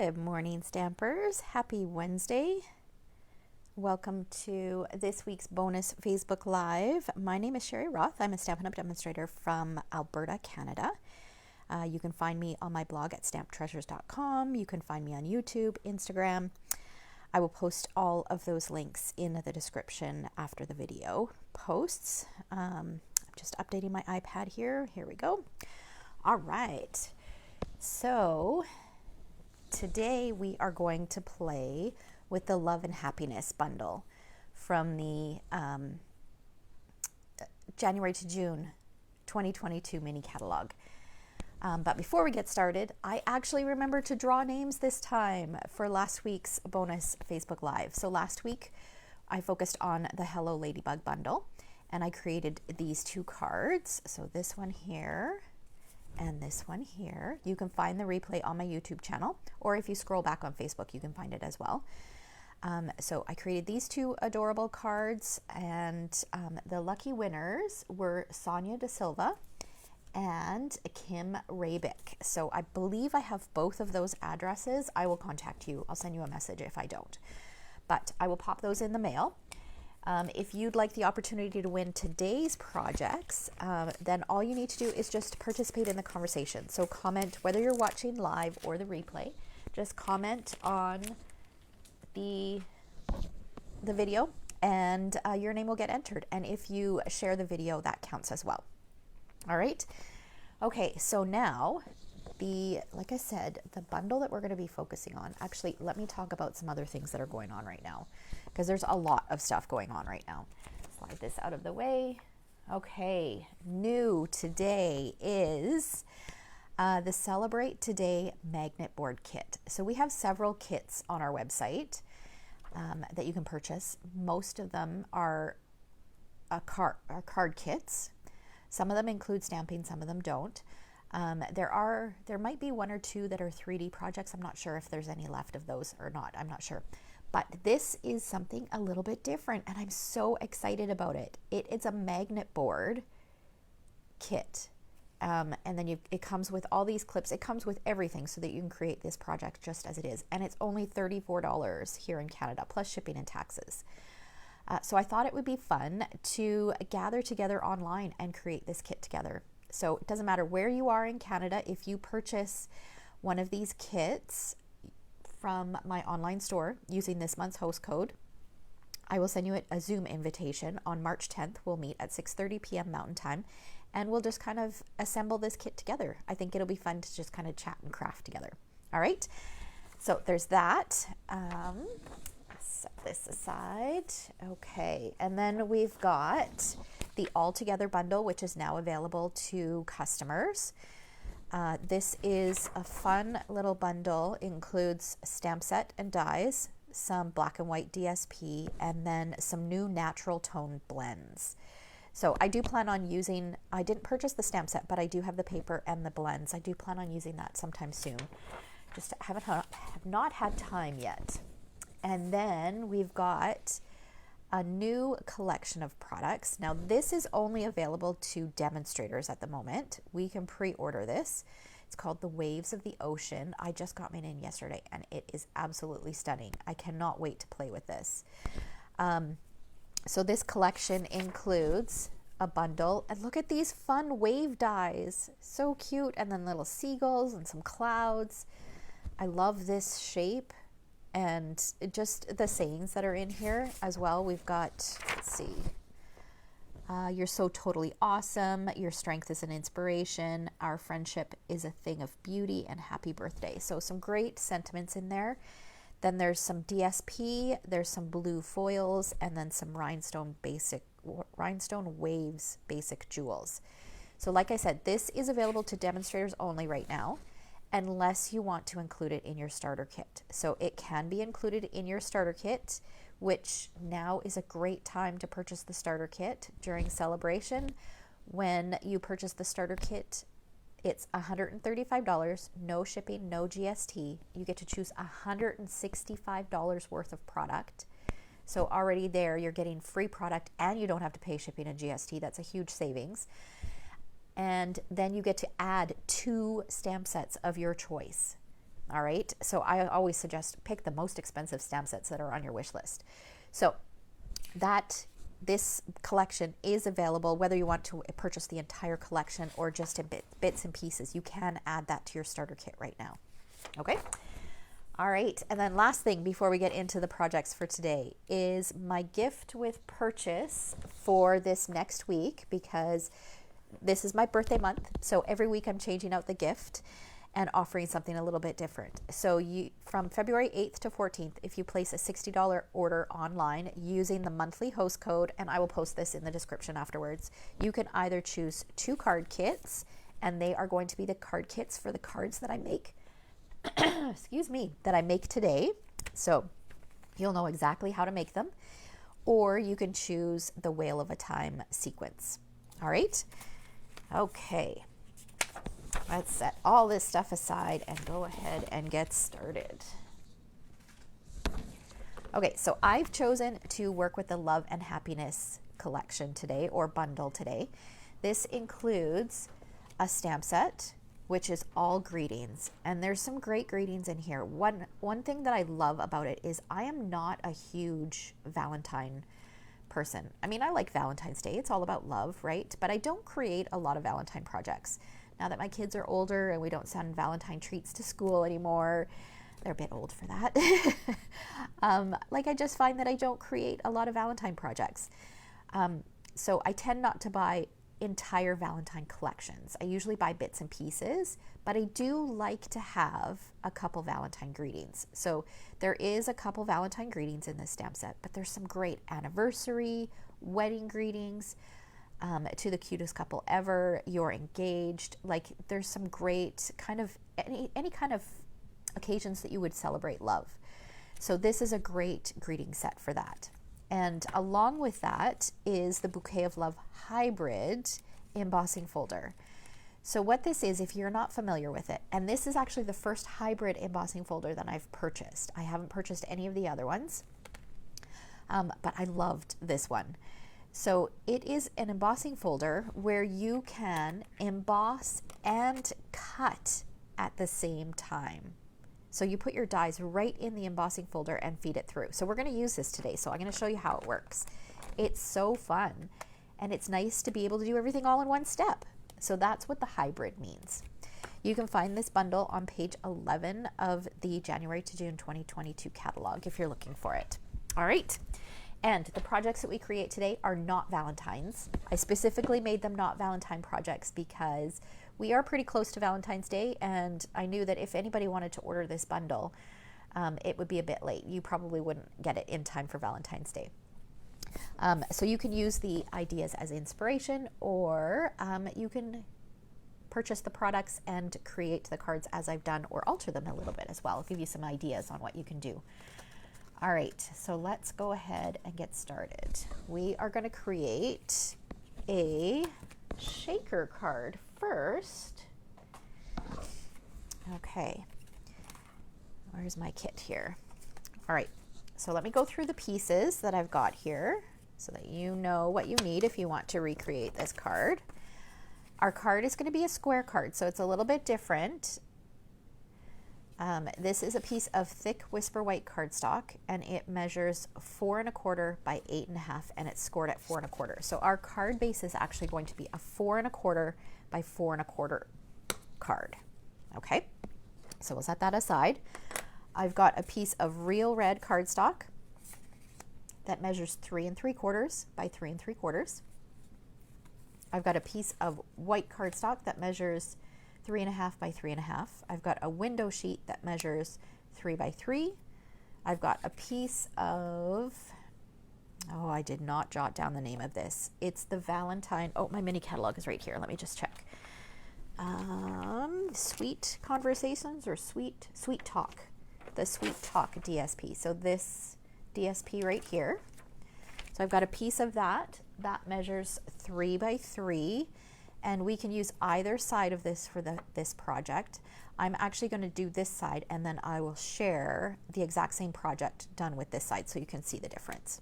Good morning, Stampers. Happy Wednesday. Welcome to this week's bonus Facebook Live. My name is Sherry Roth. I'm a Stampin' Up! Demonstrator from Alberta, Canada. You can find me on my blog at stamptreasures.com. You can find me on YouTube, Instagram. I will post all of those links in the description after the video posts. I'm just updating my iPad here. Here we go. All right. So today we are going to play with the Love and Happiness bundle from the January to June 2022 mini catalog. But before we get started, I actually remembered to draw names this time for last week's bonus Facebook Live. So last week I focused on the Hello Ladybug bundle and I created these two cards. So this one here and this one here. You can find the replay on my YouTube channel, or if you scroll back on Facebook, you can find it as well. So I created these two adorable cards, and the lucky winners were Sonia De Silva and Kim Rabick. So I believe I have both of those addresses. I will contact you. I'll send you a message if I don't. But I will pop those in the mail. If you'd like the opportunity to win today's projects, then all you need to do is just participate in the conversation. So comment, whether you're watching live or the replay, just comment on the video and your name will get entered. And if you share the video, that counts as well. All right. Okay, so now like I said, the bundle that we're going to be focusing on, actually, let me talk about some other things that are going on right now, because there's a lot of stuff going on right now. Slide this out of the way. Okay, new today is the Celebrate Today Magnet Board Kit. So we have several kits on our website that you can purchase. Most of them are card kits. Some of them include stamping, some of them don't. There might be one or two that are 3D projects. I'm not sure if there's any left of those or not. I'm not sure. But this is something a little bit different, and I'm so excited about it. It's a magnet board kit. And then it comes with all these clips. It comes with everything so that you can create this project just as it is. And it's only $34 here in Canada, plus shipping and taxes. So I thought it would be fun to gather together online and create this kit together. So it doesn't matter where you are in Canada, if you purchase one of these kits from my online store using this month's host code, I will send you a Zoom invitation on March 10th. We'll meet at 6:30 p.m. Mountain Time, and we'll just kind of assemble this kit together. I think it'll be fun to just kind of chat and craft together. All right, so there's that. Set this aside. Okay, and then we've got the All Together bundle, which is now available to customers. This is a fun little bundle. It includes a stamp set and dies, some black and white DSP, and then some new natural tone blends. So I do plan on using, I didn't purchase the stamp set, but I do have the paper and the blends. I do plan on using that sometime soon. Just have not had time yet. And then we've got a new collection of products. Now this is only available to demonstrators at the moment. We can pre-order this. It's called the Waves of the Ocean. I just got mine in yesterday and it is absolutely stunning. I cannot wait to play with this. So this collection includes a bundle, and look at these fun wave dies. So cute. And then little seagulls and some clouds. I love this shape. And just the sayings that are in here as well. We've got, let's see, you're so totally awesome. Your strength is an inspiration. Our friendship is a thing of beauty, and happy birthday. So some great sentiments in there. Then there's some DSP, there's some blue foils, and then some rhinestone waves basic jewels. So like I said, this is available to demonstrators only right now, unless you want to include it in your starter kit. So it can be included in your starter kit, which now is a great time to purchase the starter kit during celebration. When you purchase the starter kit, it's $135, no shipping, no GST. You get to choose $165 worth of product. So already there, you're getting free product and you don't have to pay shipping and GST. That's a huge savings. And then you get to add 2 stamp sets of your choice. All right. So I always suggest pick the most expensive stamp sets that are on your wish list. So this collection is available whether you want to purchase the entire collection or just in bits and pieces. You can add that to your starter kit right now. Okay. All right. And then last thing before we get into the projects for today is my gift with purchase for this next week, because this is my birthday month. So every week I'm changing out the gift and offering something a little bit different. So from February 8th to 14th, if you place a $60 order online using the monthly host code, and I will post this in the description afterwards, you can either choose 2 card kits, and they are going to be the card kits for the cards that I make, excuse me, that I make today. So you'll know exactly how to make them, or you can choose the Whale of a Time sequence. All right. Okay. Let's set all this stuff aside and go ahead and get started. Okay, so I've chosen to work with the Love and Happiness collection today, or bundle today. This includes a stamp set, which is all greetings, and there's some great greetings in here. One thing that I love about it is I am not a huge Valentine person. I mean, I like Valentine's Day. It's all about love, right? But I don't create a lot of Valentine projects. Now that my kids are older and we don't send Valentine treats to school anymore, they're a bit old for that. I just find that I don't create a lot of Valentine projects. So I tend not to buy entire Valentine collections. I usually buy bits and pieces, but I do like to have a couple Valentine greetings. So there is a couple Valentine greetings in this stamp set, but there's some great anniversary, wedding greetings, to the cutest couple ever, you're engaged. There's some great kind of any kind of occasions that you would celebrate love. So this is a great greeting set for that. And along with that is the Bouquet of Love hybrid embossing folder. So what this is, if you're not familiar with it, and this is actually the first hybrid embossing folder that I've purchased. I haven't purchased any of the other ones, but I loved this one. So it is an embossing folder where you can emboss and cut at the same time. So you put your dies right in the embossing folder and feed it through. So we're going to use this today. So I'm going to show you how it works. It's so fun, and it's nice to be able to do everything all in one step. So that's what the hybrid means. You can find this bundle on page 11 of the January to June 2022 catalog if you're looking for it. All right. And the projects that we create today are not Valentine's. I specifically made them not Valentine projects because we are pretty close to Valentine's Day, and I knew that if anybody wanted to order this bundle, it would be a bit late. You probably wouldn't get it in time for Valentine's Day. So you can use the ideas as inspiration, or you can purchase the products and create the cards as I've done, or alter them a little bit as well. I'll give you some ideas on what you can do. All right, so let's go ahead and get started. We are going to create a shaker card first. Okay, where's my kit here? All right, so let me go through the pieces that I've got here so that you know what you need if you want to recreate this card. Our card is going to be a square card, so it's a little bit different. This is a piece of thick Whisper White cardstock, and it measures 4 1/4 by 8 1/2, and it's scored at 4 1/4. So our card base is actually going to be a 4 1/4 by 4 1/4 card. Okay, so we'll set that aside. I've got a piece of real red cardstock that measures 3 3/4 by 3 3/4. I've got a piece of white cardstock that measures 3 1/2 by 3 1/2. I've got a window sheet that measures 3 by 3. I've got a piece of, oh, I did not jot down the name of this. It's the Valentine, oh, my mini catalog is right here. Let me just check. Sweet Conversations or Sweet Talk. The Sweet Talk DSP. So this DSP right here. So I've got a piece of that measures 3 by 3. And we can use either side of this for this project. I'm actually going to do this side, and then I will share the exact same project done with this side so you can see the difference.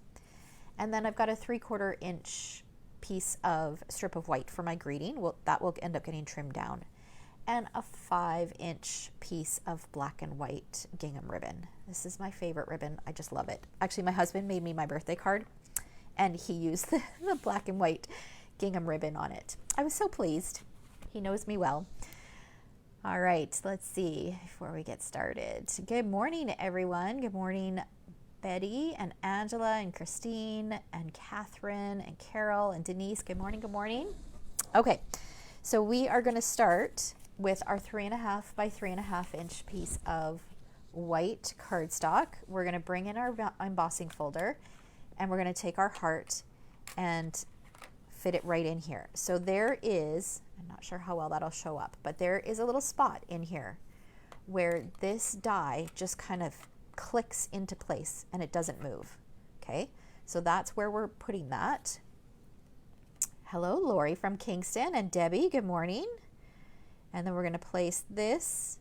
And then I've got a 3/4 inch piece of strip of white for my greeting. That will end up getting trimmed down. and a 5-inch piece of black and white gingham ribbon. This is my favorite ribbon. I just love it. Actually, my husband made me my birthday card and he used the black and white gingham ribbon on it. I was so pleased. He knows me well. All right, let's see before we get started. Good morning, everyone. Good morning, Betty and Angela and Christine and Catherine and Carol and Denise. Good morning, good morning. Okay, so we are going to start with our 3.5 by 3.5 inch piece of white cardstock. We're going to bring in our embossing folder and we're going to take our heart and fit it right in here. So there is, I'm not sure how well that'll show up, but there is a little spot in here where this die just kind of clicks into place and it doesn't move. Okay, so that's where we're putting that. Hello, Lori from Kingston, and Debbie, good morning. And then we're going to place this.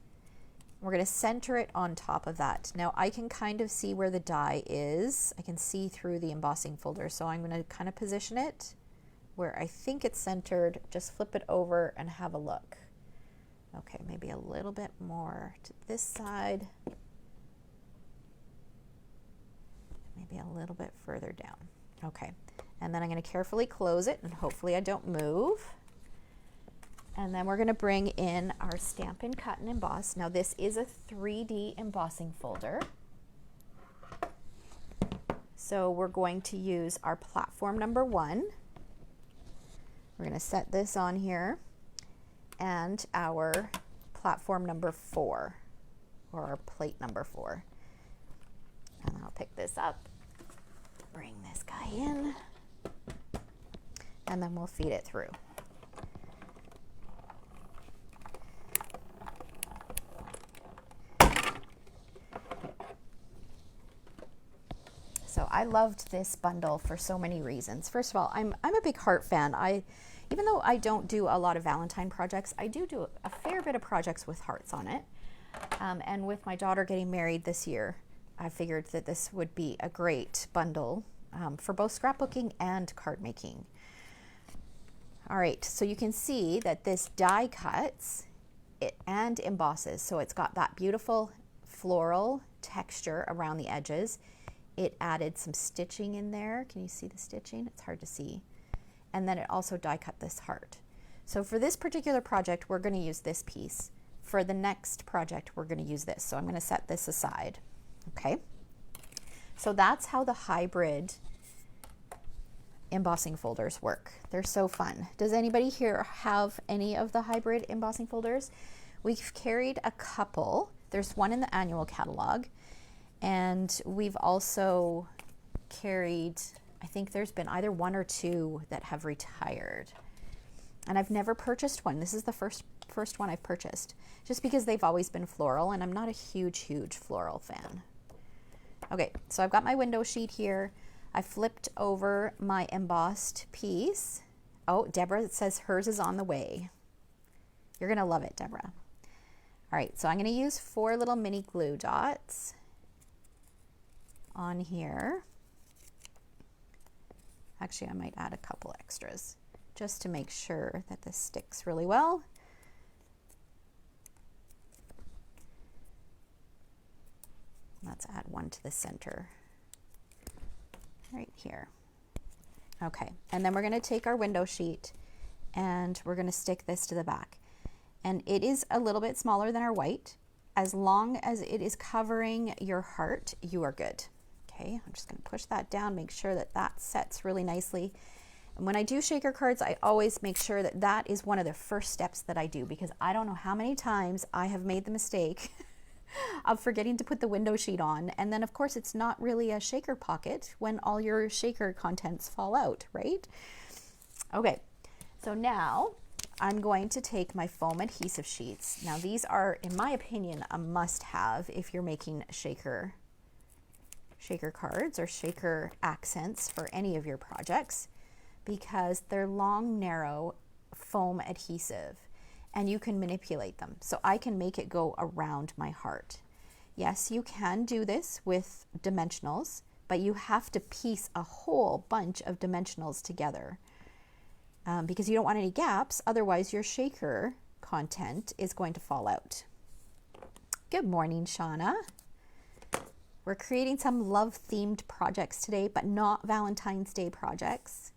We're going to center it on top of that. Now I can kind of see where the die is. I can see through the embossing folder, so I'm going to kind of position it where I think it's centered. Just flip it over and have a look. Okay, maybe a little bit more to this side. Maybe a little bit further down. Okay, and then I'm going to carefully close it and hopefully I don't move. And then we're going to bring in our Stampin' Cut and Emboss. Now this is a 3D embossing folder. So we're going to use our platform number 1. We're going to set this on here, and our platform number 4, or our plate number 4. And I'll pick this up, bring this guy in, and then we'll feed it through. So I loved this bundle for so many reasons. First of all, I'm a big heart fan. Even though I don't do a lot of Valentine projects, I do a fair bit of projects with hearts on it. And with my daughter getting married this year, I figured that this would be a great bundle for both scrapbooking and card making. All right, so you can see that this die cuts it and embosses. So it's got that beautiful floral texture around the edges. It added some stitching in there. Can you see the stitching? It's hard to see. And then it also die cut this heart. So for this particular project, we're going to use this piece. For the next project, we're going to use this. So I'm going to set this aside. Okay. So that's how the hybrid embossing folders work. They're so fun. Does anybody here have any of the hybrid embossing folders? We've carried a couple. There's one in the annual catalog. And we've also carried, I think there's been either 1 or 2 that have retired. And I've never purchased one. This is the first one I've purchased, just because they've always been floral, and I'm not a huge floral fan. Okay, so I've got my window sheet here. I flipped over my embossed piece. Oh, Deborah says hers is on the way. You're gonna love it, Deborah. All right, so I'm gonna use 4 little mini glue dots on here. Actually, I might add a couple extras just to make sure that this sticks really well. Let's add one to the center right here. Okay, and then we're going to take our window sheet and we're going to stick this to the back. And it is a little bit smaller than our white. As long as it is covering your heart, you are good. Okay, I'm just going to push that down, make sure that that sets really nicely. And when I do shaker cards, I always make sure that that is one of the first steps that I do, because I don't know how many times I have made the mistake of forgetting to put the window sheet on. And then of course it's not really a shaker pocket when all your shaker contents fall out, right? Okay, so now I'm going to take my foam adhesive sheets. Now these are, in my opinion, a must-have if you're making shaker cards or shaker accents for any of your projects, because they're long, narrow foam adhesive and you can manipulate them. So I can make it go around my heart. Yes, you can do this with dimensionals, but you have to piece a whole bunch of dimensionals together because you don't want any gaps. Otherwise your shaker content is going to fall out. Good morning, Shauna. We're creating some love-themed projects today, but not Valentine's Day projects.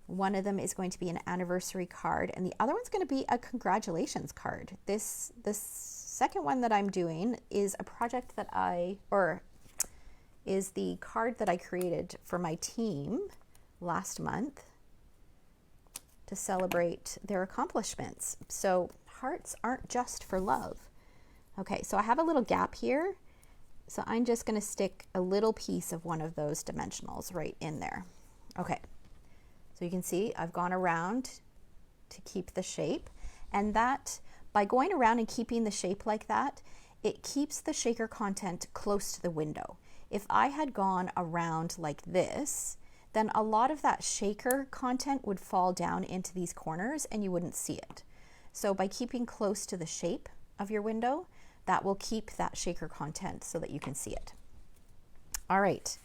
One of them is going to be an anniversary card, and the other one's going to be a congratulations card. This second one that I'm doing is a project that is the card that I created for my team last month to celebrate their accomplishments. So hearts aren't just for love. Okay, so I have a little gap here. So I'm just going to stick a little piece of one of those dimensionals right in there. Okay, so you can see I've gone around to keep the shape, and that by going around and keeping the shape like that, it keeps the shaker content close to the window. If I had gone around like this, then a lot of that shaker content would fall down into these corners and you wouldn't see it. So by keeping close to the shape of your window, that will keep that shaker content so that you can see it. All right,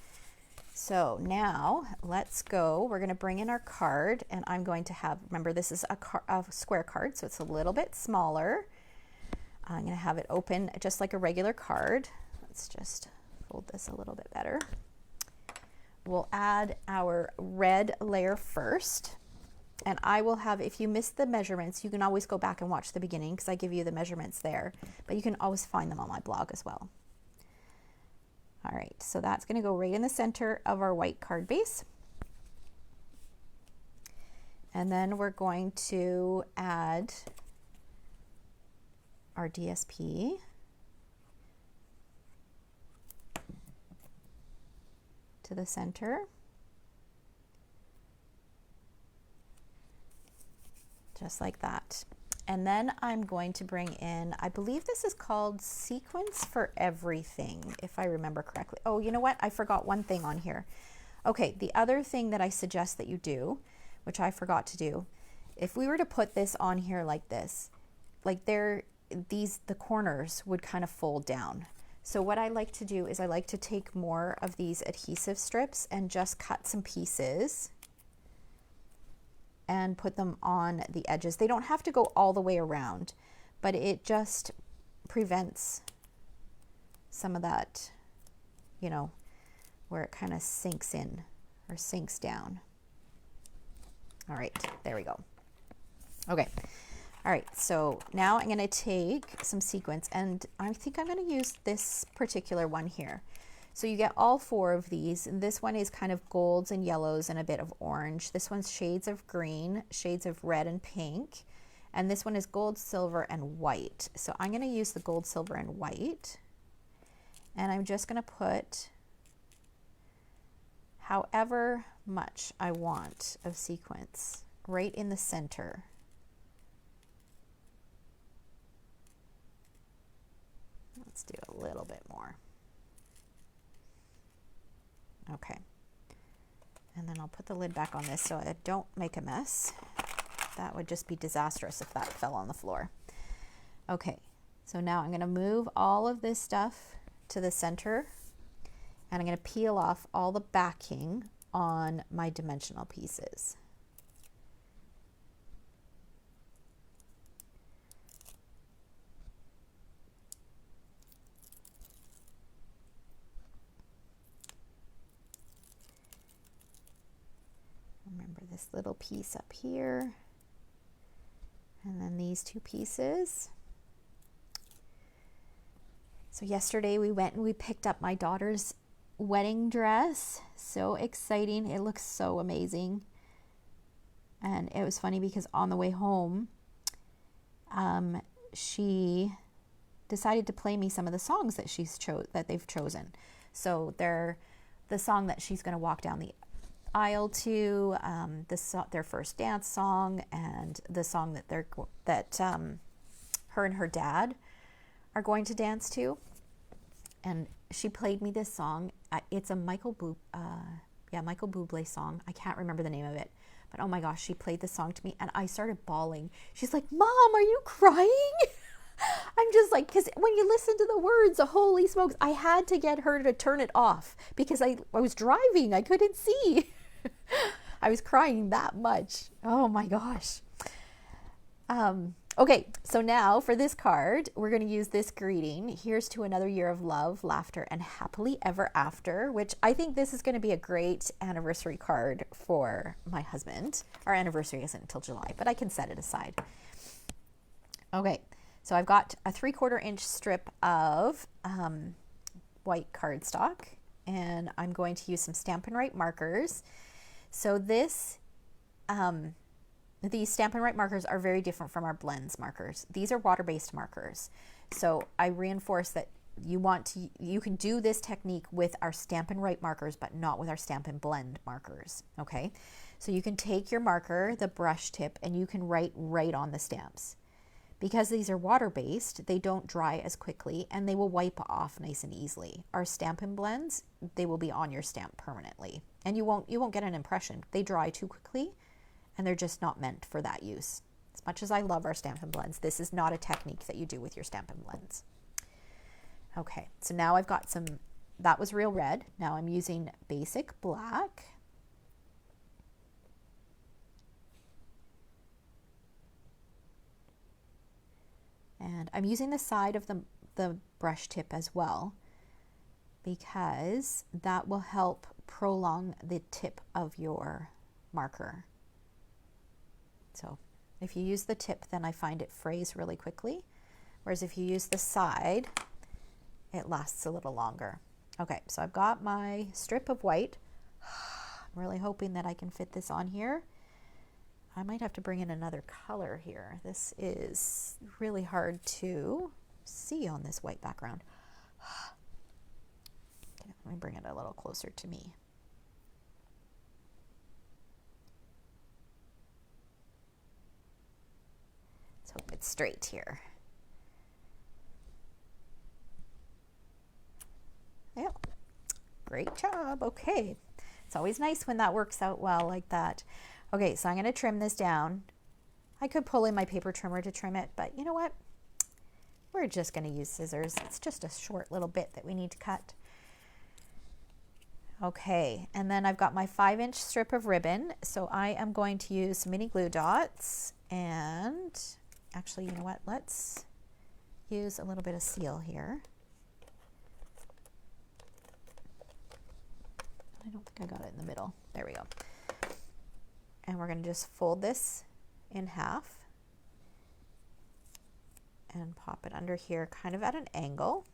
so now let's go. We're going to bring in our card, and I'm going to have, remember this is a square card, so it's a little bit smaller. I'm going to have it open just like a regular card. Let's just fold this a little bit better. We'll add our red layer first, and I will have, if you missed the measurements, you can always go back and watch the beginning because I give you the measurements there, but you can always find them on my blog as well. All right, so that's going to go right in the center of our white card base. And then we're going to add our DSP to the center. Just like that. And then I'm going to bring in, I believe this is called Sequence for Everything, if I remember correctly. Oh, you know what? I forgot one thing on here. Okay, the other thing that I suggest that you do, which I forgot to do, if we were to put this on here like this, like the corners would kind of fold down. So what I like to do is I like to take more of these adhesive strips and just cut some pieces and put them on the edges. They don't have to go all the way around, but it just prevents some of that, you know, where it kind of sinks in or sinks down. All right, there we go. Okay, all right, so now I'm going to take some sequins, and I think I'm going to use this particular one here. So you get all four of these, and this one is kind of golds and yellows and a bit of orange. This one's shades of green, shades of red and pink, and this one is gold, silver, and white. So I'm going to use the gold, silver, and white, and I'm just going to put however much I want of sequins right in the center. Let's do a little bit more. Okay, and then I'll put the lid back on this so I don't make a mess. That would just be disastrous if that fell on the floor. Okay, so now I'm going to move all of this stuff to the center, and I'm going to peel off all the backing on my dimensional pieces. Remember this little piece up here, and then these two pieces. So yesterday we went and we picked up my daughter's wedding dress. So exciting. It looks so amazing. And it was funny because on the way home, she decided to play me some of the songs that they've chosen. So they're the song that she's going to walk down the aisle to, their first dance song, and the song that her and her dad are going to dance to. And she played me this song. It's a Michael Bublé song. I can't remember the name of it, but oh my gosh, she played the song to me and I started bawling. She's like, "Mom, are you crying?" I'm just like, because when you listen to the words, holy smokes, I had to get her to turn it off because I was driving. I couldn't see. I was crying that much. Oh my gosh. Okay, so now for this card, we're going to use this greeting. Here's to another year of love, laughter, and happily ever after, which I think this is going to be a great anniversary card for my husband. Our anniversary isn't until July, but I can set it aside. Okay, so I've got a 3/4 inch strip of white cardstock, and I'm going to use some Stampin' Right markers. So this, these Stampin' Right markers are very different from our blends markers. These are water-based markers. So I reinforce that you can do this technique with our Stampin' Right markers, but not with our Stampin' Blend markers, okay? So you can take your marker, the brush tip, and you can write right on the stamps. Because these are water-based, they don't dry as quickly and they will wipe off nice and easily. Our Stampin' Blends, they will be on your stamp permanently. And you won't get an impression. They dry too quickly and they're just not meant for that use. As much as I love our Stampin' Blends, this is not a technique that you do with your Stampin' Blends. Okay, so now I've got some, that was real red. Now I'm using basic black. And I'm using the side of the brush tip as well, because that will help prolong the tip of your marker. So if you use the tip, then I find it frays really quickly. Whereas if you use the side, it lasts a little longer. Okay, so I've got my strip of white. I'm really hoping that I can fit this on here. I might have to bring in another color here. This is really hard to see on this white background. Okay, let me bring it a little closer to me. Let's hope it's straight here. Yeah, great job. Okay, it's always nice when that works out well like that. Okay, so I'm going to trim this down. I could pull in my paper trimmer to trim it, but you know what? We're just going to use scissors. It's just a short little bit that we need to cut. Okay, and then I've got my 5-inch strip of ribbon. So I am going to use mini glue dots, and actually, you know what? Let's use a little bit of seal here. I don't think I got it in the middle. There we go. And we're going to just fold this in half and pop it under here kind of at an angle.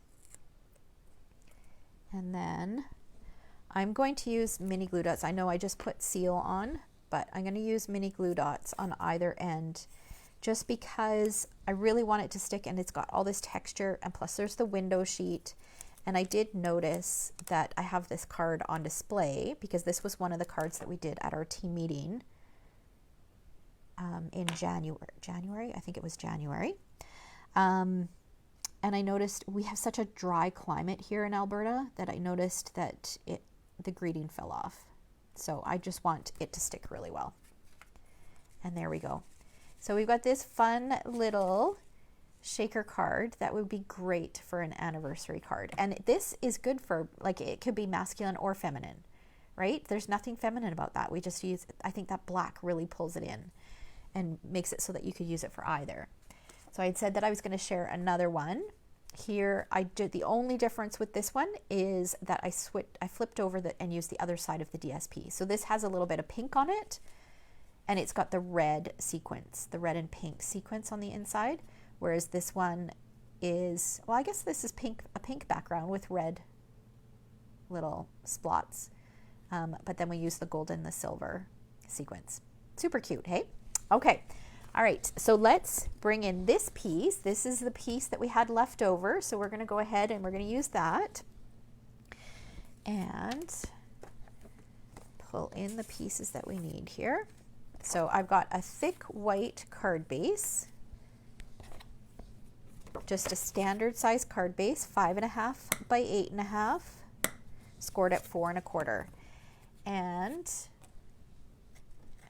And then I'm going to use mini glue dots. I know I just put seal on, but I'm going to use mini glue dots on either end just because I really want it to stick, and it's got all this texture, and plus there's the window sheet. And I did notice that I have this card on display because this was one of the cards that we did at our team meeting in January, I think it was January. And I noticed we have such a dry climate here in Alberta that I noticed that the greeting fell off. So I just want it to stick really well. And there we go. So we've got this fun little shaker card that would be great for an anniversary card. And this is good for, like, it could be masculine or feminine, right? There's nothing feminine about that. We just use, I think that black really pulls it in and makes it so that you could use it for either. So I had said that I was going to share another one. Here I did, the only difference with this one is that I flipped over and used the other side of the DSP. So this has a little bit of pink on it, and it's got the red sequence, the red and pink sequence on the inside, whereas this one is, well, I guess this is pink, a pink background with red little splots. But then we use the gold and the silver sequence. Super cute, hey? Okay, all right, so let's bring in this piece. This is the piece that we had left over, so we're gonna go ahead and we're gonna use that and pull in the pieces that we need here. So I've got a thick white card base, just a standard size card base, 5.5 by 8.5, scored at 4 1/4. And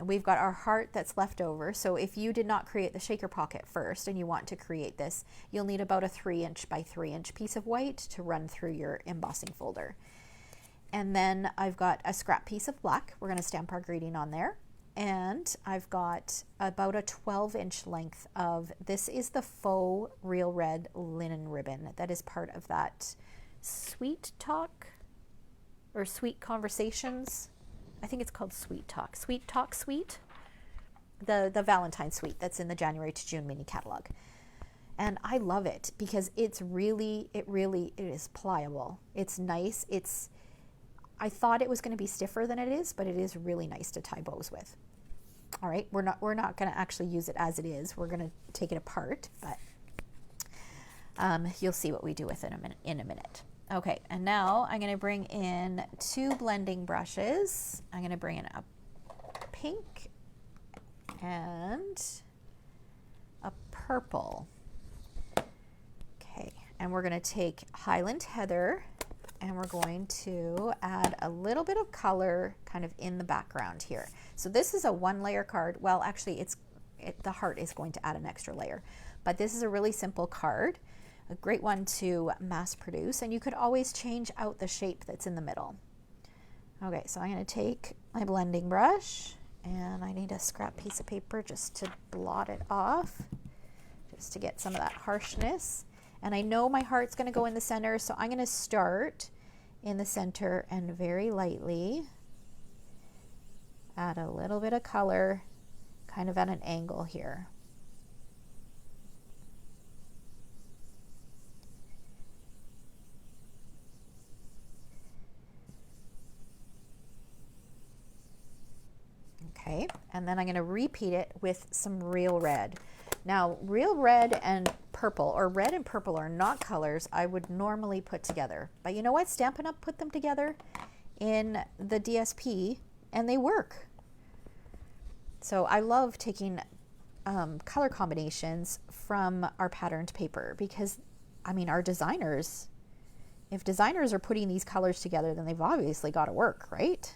we've got our heart that's left over. So if you did not create the shaker pocket first and you want to create this, you'll need about a 3-inch by 3-inch piece of white to run through your embossing folder. And then I've got a scrap piece of black. We're going to stamp our greeting on there. And I've got about a 12-inch length of, this is the faux real red linen ribbon that is part of that Sweet Talk or Sweet Conversations. I think it's called Sweet Talk. Sweet Talk Sweet. The Valentine suite that's in the January to June mini catalog. And I love it because it is pliable. It's nice. I thought it was going to be stiffer than it is, but it is really nice to tie bows with. All right, we're not going to actually use it as it is. We're going to take it apart, but you'll see what we do with it in a minute. Okay, and now I'm going to bring in 2 blending brushes. I'm going to bring in a pink and a purple. Okay, and we're going to take Highland Heather and we're going to add a little bit of color kind of in the background here. So this is a 1-layer card. Well, actually the heart is going to add an extra layer, but this is a really simple card, a great one to mass produce, and you could always change out the shape that's in the middle. Okay, so I'm going to take my blending brush, and I need a scrap piece of paper just to blot it off, just to get some of that harshness. And I know my heart's going to go in the center, so I'm going to start in the center and very lightly add a little bit of color kind of at an angle here. Okay, and then I'm going to repeat it with some real red. Now, real red and purple, or red and purple, are not colors I would normally put together. But you know what? Stampin' Up! Put them together in the DSP, and they work. So I love taking color combinations from our patterned paper because, I mean, our designers, if designers are putting these colors together, then they've obviously got to work, right?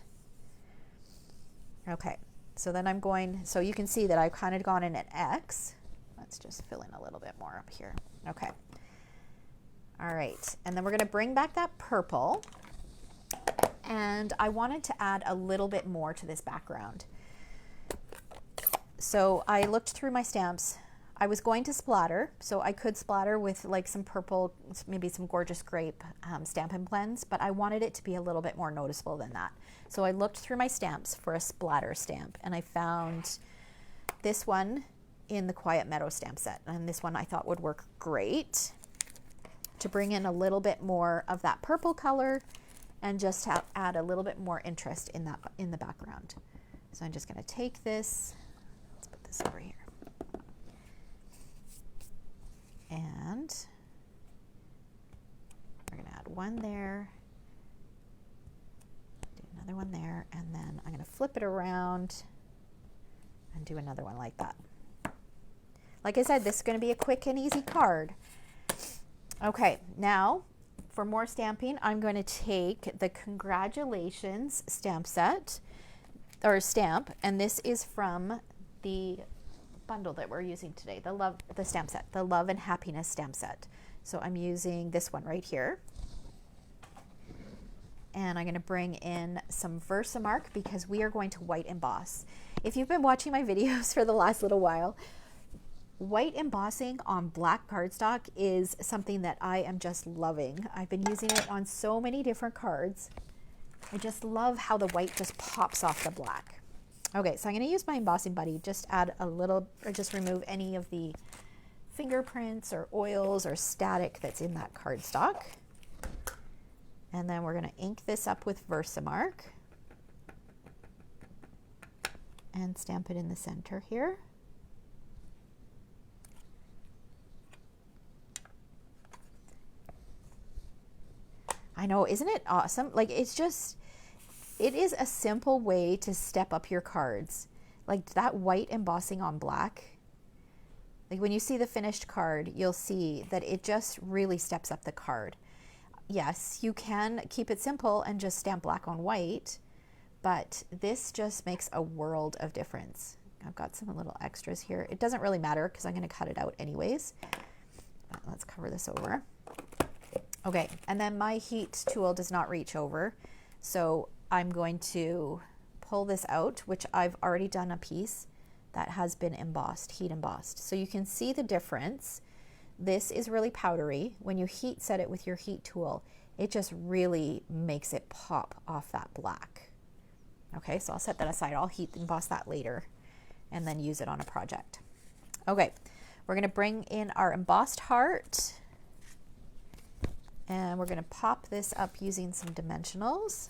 Okay, so then I'm going, so you can see that I've kind of gone in an X. Let's just fill in a little bit more up here. Okay. All right, and then we're going to bring back that purple, and I wanted to add a little bit more to this background. So I looked through my stamps. I was going to splatter, so I could splatter with like some purple, maybe some gorgeous grape Stampin' blends, but I wanted it to be a little bit more noticeable than that. So I looked through my stamps for a splatter stamp, and I found this one in the Quiet Meadow stamp set, and this one I thought would work great to bring in a little bit more of that purple color and just add a little bit more interest in the background. So I'm just going to take this. Let's put this over here. And we're going to add one there, do another one there, and then I'm going to flip it around and do another one like that. Like I said, this is going to be a quick and easy card. Okay, now for more stamping, I'm going to take the Congratulations stamp set, or stamp, and this is from the bundle that we're using today, the stamp set, the Love and Happiness stamp set. So I'm using this one right here. And I'm going to bring in some Versamark because we are going to white emboss. If you've been watching my videos for the last little while, white embossing on black cardstock is something that I am just loving. I've been using it on so many different cards. I just love how the white just pops off the black. Okay, so I'm going to use my embossing buddy, just add a little, or just remove any of the fingerprints or oils or static that's in that cardstock. And then we're going to ink this up with Versamark and stamp it in the center here. I know, isn't it awesome? Like, it's just, it is a simple way to step up your cards. Like that white embossing on black. Like when you see the finished card, you'll see that it just really steps up the card. Yes, you can keep it simple and just stamp black on white, but this just makes a world of difference. I've got some little extras here. It doesn't really matter because I'm going to cut it out anyways. But let's cover this over. Okay, and then my heat tool does not reach over, so I'm going to pull this out, which I've already done a piece that has been embossed, heat embossed. So you can see the difference. This is really powdery. When you heat set it with your heat tool, it just really makes it pop off that black. Okay, so I'll set that aside. I'll heat emboss that later and then use it on a project. Okay, we're gonna bring in our embossed heart and we're gonna pop this up using some dimensionals.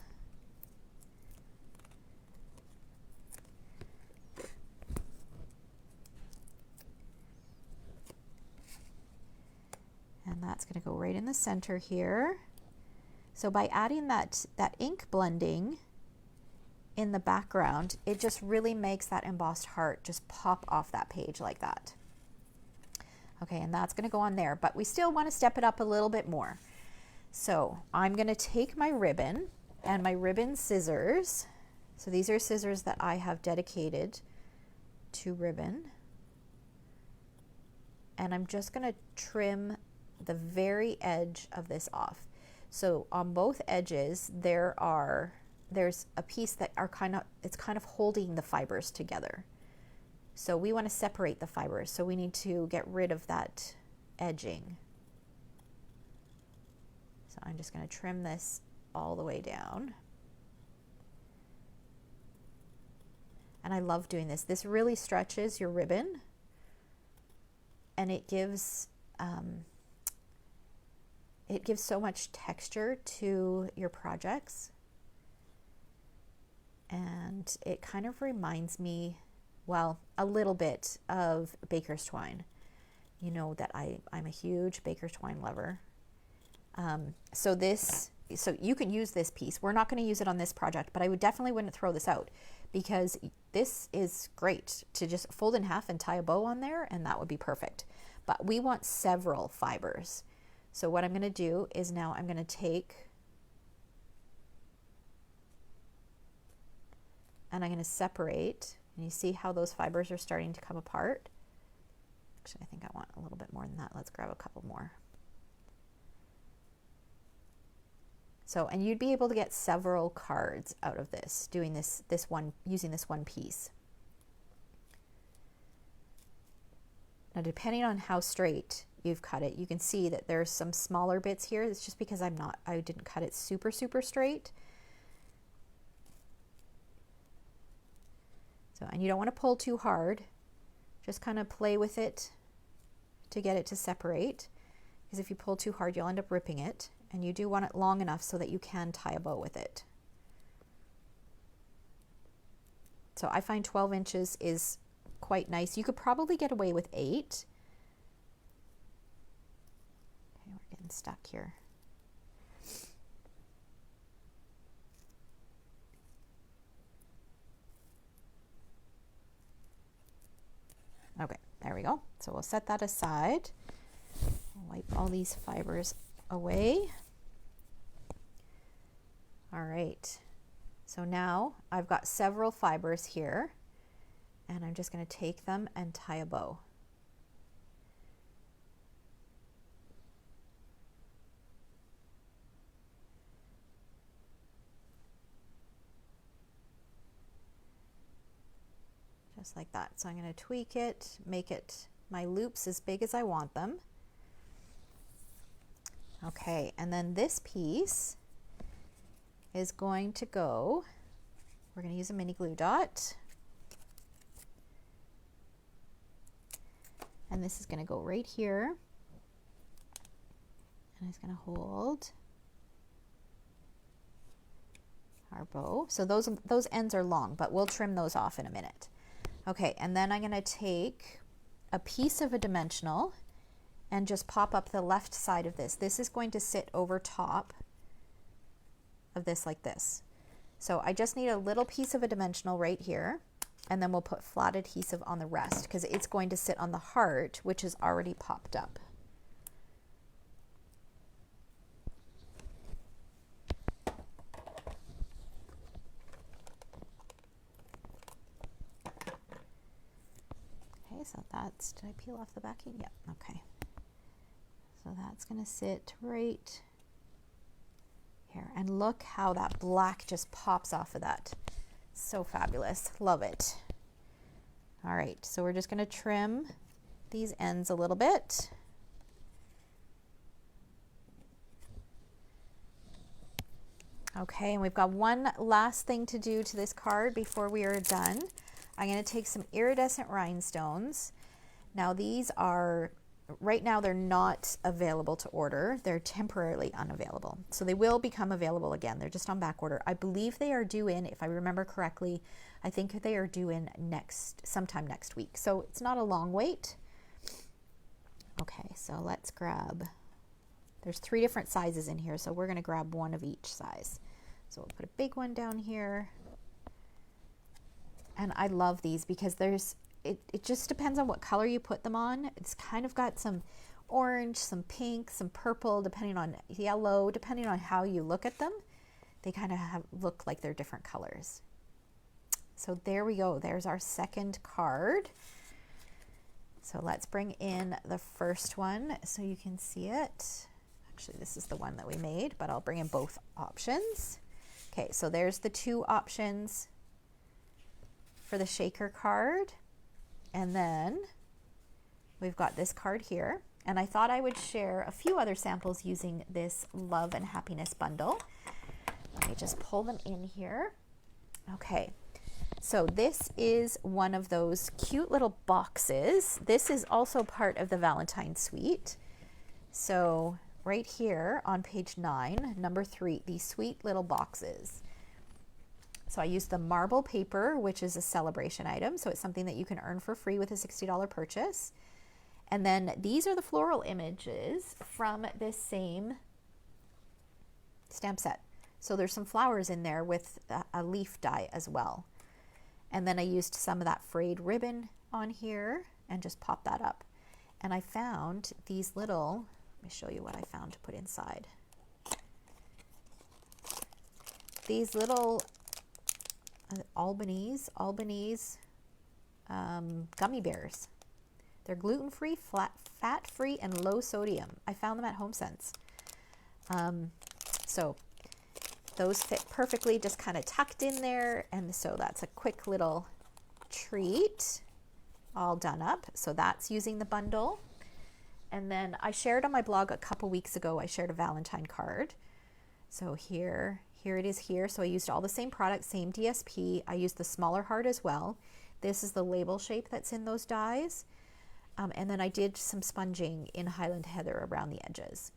And that's going to go right in the center here. So by adding that ink blending in the background, it just really makes that embossed heart just pop off that page like that. Okay, and that's going to go on there, but we still want to step it up a little bit more. So I'm going to take my ribbon and my ribbon scissors. So these are scissors that I have dedicated to ribbon. And I'm just going to trim the very edge of this off. So on both edges there's a piece that it's kind of holding the fibers together. So we want to separate the fibers, so we need to get rid of that edging. So I'm just going to trim this all the way down. And I love doing this. This really stretches your ribbon and it gives so much texture to your projects, and it kind of reminds me, well, a little bit of baker's twine. You know that I'm a huge baker's twine lover. So you can use this piece. We're not going to use it on this project, but I definitely wouldn't throw this out because this is great to just fold in half and tie a bow on there, and that would be perfect. But we want several fibers. So what I'm going to do is now I'm going to take and I'm going to separate, and you see how those fibers are starting to come apart. Actually, I think I want a little bit more than that. Let's grab a couple more. So, and you'd be able to get several cards out of this, doing using this one piece. Now, depending on how straight you've cut it, you can see that there's some smaller bits here. It's just because I didn't cut it super straight. So, and you don't want to pull too hard. Just kind of play with it to get it to separate, because if you pull too hard, you'll end up ripping it, and you do want it long enough so that you can tie a bow with it. So I find 12 inches is quite nice. You could probably get away with 8. Okay, we're getting stuck here. Okay, there we go. So we'll set that aside. Wipe all these fibers away. All right, so now I've got several fibers here, and I'm just going to take them and tie a bow. Just like that. So I'm going to tweak it, make it my loops as big as I want them. Okay, and then this piece is going to go, we're going to use a mini glue dot. And this is going to go right here. And it's going to hold our bow. So those ends are long, but we'll trim those off in a minute. Okay, and then I'm going to take a piece of a dimensional and just pop up the left side of this. This is going to sit over top of this like this. So I just need a little piece of a dimensional right here, and then we'll put flat adhesive on the rest because it's going to sit on the heart, which is already popped up. Okay, so that's, did I peel off the backing? Yep, okay. So that's going to sit right here. And look how that black just pops off of that. So fabulous. Love it. All right, so we're just going to trim these ends a little bit. Okay, and we've got one last thing to do to this card before we are done. I'm going to take some iridescent rhinestones. Now these are, right now they're not available to order. They're temporarily unavailable. So they will become available again. They're just on back order. I believe they are due in, if I remember correctly, I think they are due in sometime next week. So it's not a long wait. Okay, so let's grab, there's 3 different sizes in here, so we're going to grab one of each size. So we'll put a big one down here. And I love these because it just depends on what color you put them on. It's kind of got some orange, some pink, some purple, depending on yellow, depending on how you look at them. They kind of look like they're different colors. So there we go. There's our second card. So let's bring in the first one so you can see it. Actually, this is the one that we made, but I'll bring in both options. Okay, so there's the 2 options for the shaker card. And then we've got this card here. And I thought I would share a few other samples using this Love and Happiness bundle. Let me just pull them in here. Okay. So this is one of those cute little boxes. This is also part of the Valentine Suite. So right here on page 9, number 3, these sweet little boxes. So I used the marble paper, which is a celebration item. So it's something that you can earn for free with a $60 purchase. And then these are the floral images from this same stamp set. So there's some flowers in there with a leaf die as well. And then I used some of that frayed ribbon on here and just popped that up. And I found these little, let me show you what I found to put inside. These little Albanese gummy bears. They're gluten-free, fat-free, and low sodium. I found them at HomeSense. So those fit perfectly, just kind of tucked in there. And so that's a quick little treat, all done up. So that's using the bundle. And then I shared on my blog a couple weeks ago, I shared a Valentine card. So here it is here. So I used all the same products, same DSP. I used the smaller heart as well. This is the label shape that's in those dies. And then I did some sponging in Highland Heather around the edges.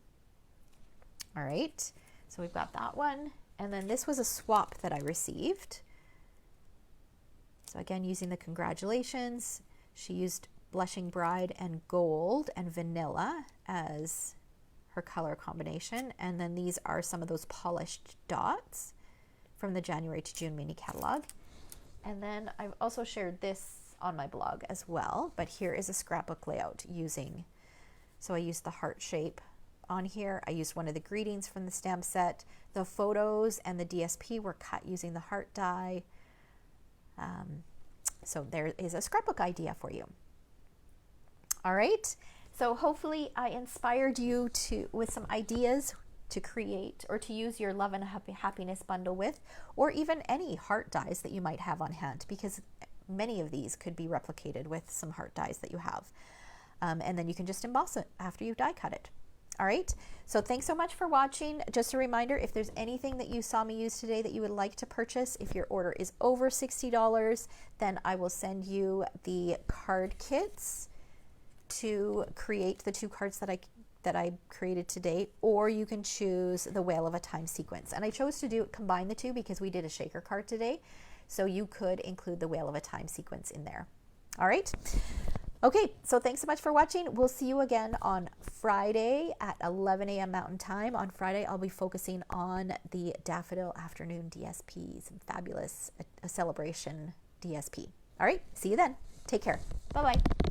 All right, so we've got that one. And then this was a swap that I received. So again, using the congratulations, she used Blushing Bride and gold and vanilla as her color combination. And then these are some of those polished dots from the January to June mini catalog. And then I've also shared this on my blog as well, but here is a scrapbook layout using, so I used the heart shape on here. I used one of the greetings from the stamp set. The photos and the DSP were cut using the heart die. So there is a scrapbook idea for you. All right, so hopefully I inspired you with some ideas to create or to use your Love and Happiness bundle with, or even any heart dies that you might have on hand, because many of these could be replicated with some heart dies that you have. And then you can just emboss it after you've die cut it. All right, so thanks so much for watching. Just a reminder, if there's anything that you saw me use today that you would like to purchase, if your order is over $60, then I will send you the card kits to create the 2 cards that I created today, or you can choose the Whale of a Time sequence. And I chose to combine the 2 because we did a shaker card today. So you could include the Whale of a Time sequence in there. All right. Okay, so thanks so much for watching. We'll see you again on Friday at 11 a.m. Mountain Time. On Friday, I'll be focusing on the Daffodil Afternoon DSP, some fabulous celebration DSP. All right, see you then. Take care. Bye-bye.